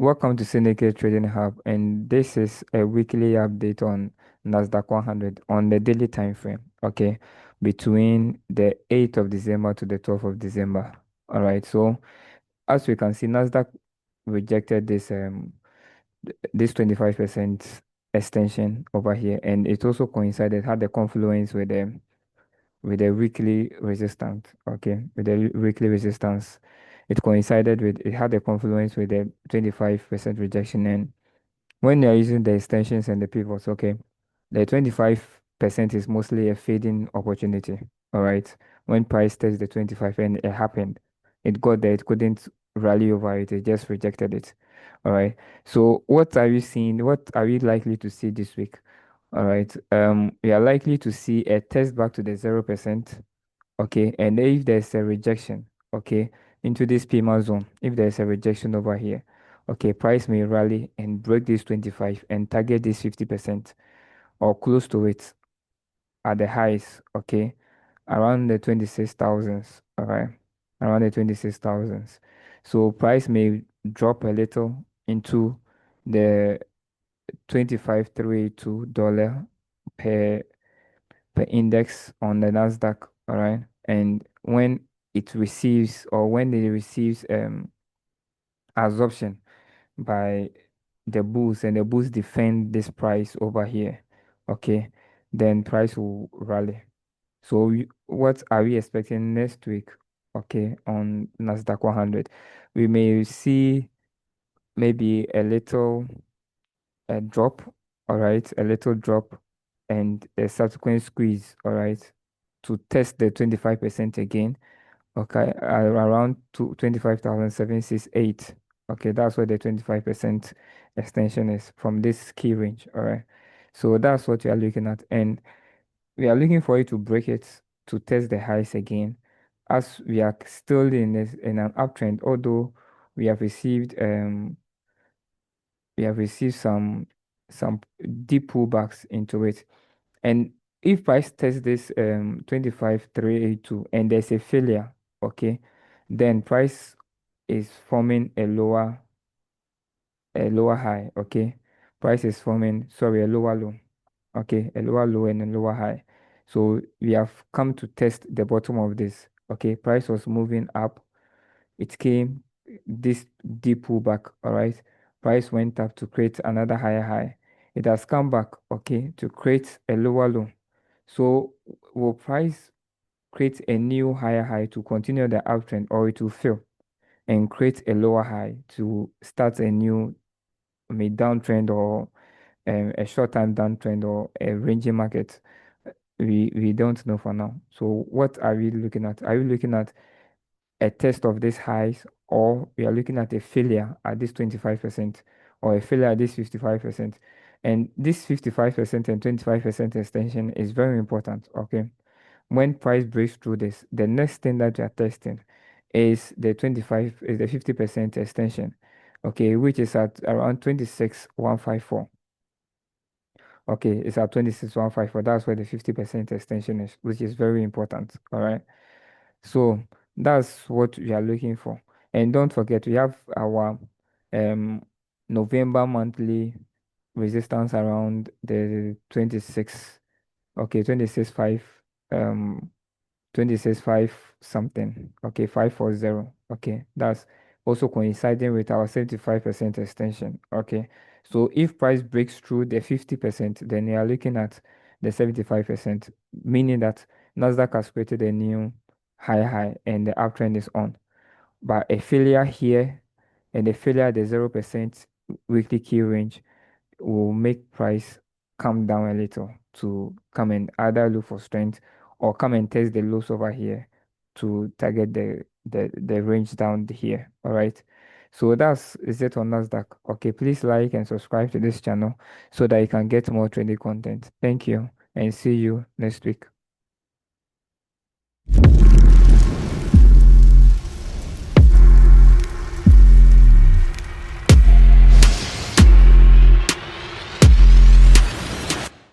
Welcome to Syndicate Trading Hub, and this is a weekly update on Nasdaq 100 on the daily time frame. Okay, between the 8th of December to the 12th of December. All right. So as we can see, Nasdaq rejected this 25% extension over here, and it also coincided had the confluence with the weekly resistance. Okay, with the weekly resistance, it had a confluence with the 25% rejection. And when you're using the extensions and the pivots, okay, the 25% is mostly a fading opportunity. All right. When price tests the 25 and it happened, it got there, it couldn't rally over it, it just rejected it. All right. So what are you seeing? What are we likely to see this week? All right. We are likely to see a test back to the 0%. Okay. And if there's a rejection, okay, into this PMA zone, if there's a rejection over here, okay, price may rally and break this 25 and target this 50% or close to it at the highs, okay, around the 26,000s, all right, around the 26,000s. So price may drop a little into the 25,382 per per index on the Nasdaq, all right? And when it receives or when it receives absorption by the bulls and the bulls defend this price over here, okay, then price will rally. So what are we expecting next week? Okay, on Nasdaq 100, we may see maybe a drop, all right, a little drop and a subsequent squeeze, all right, to test the 25% again, okay, around 25,768. Okay, that's where the 25% extension is from this key range, all right. So that's what we are looking at, and we are looking for it to break it to test the highs again, as we are still in an uptrend, although we have received um we have received some deep pullbacks into it. And if price tests this 25,382 and there's a failure, okay, then price is forming a lower high, okay. Price is forming, sorry, a lower low, okay, a lower low and a lower high. So we have come to test the bottom of this, okay. Price was moving up, it came this deep pullback, all right. Price went up to create another higher high. It has come back, okay, to create a lower low. So will price create a new higher high to continue the uptrend, or it will fail and create a lower high to start a new downtrend, or a short-term downtrend, or a ranging market? We don't know for now. So what are we looking at? Are we looking at a test of these highs, or we are looking at a failure at this 25%, or a failure at this 55%? And this 55% and 25% extension is very important, okay? When price breaks through this, the next thing that you are testing is the 50% extension, okay, which is at around 26,154. Okay, it's at 26,154. That's where the 50% extension is, which is very important. All right. So that's what we are looking for. And don't forget, we have our um November monthly resistance around the 26, okay, 26.5, um 26.5 something, okay, 540, okay. That's also coinciding with our 75% extension, okay. So if price breaks through the 50%, then you are looking at the 75%, meaning that Nasdaq has created a new high and the uptrend is on. But a failure here and a failure at the 0% weekly key range will make price come down a little to come and either look for strength or come and test the lows over here to target the range down here. All right. So that's is it on Nasdaq. Okay, please like and subscribe to this channel so that you can get more trading content. Thank you and see you next week.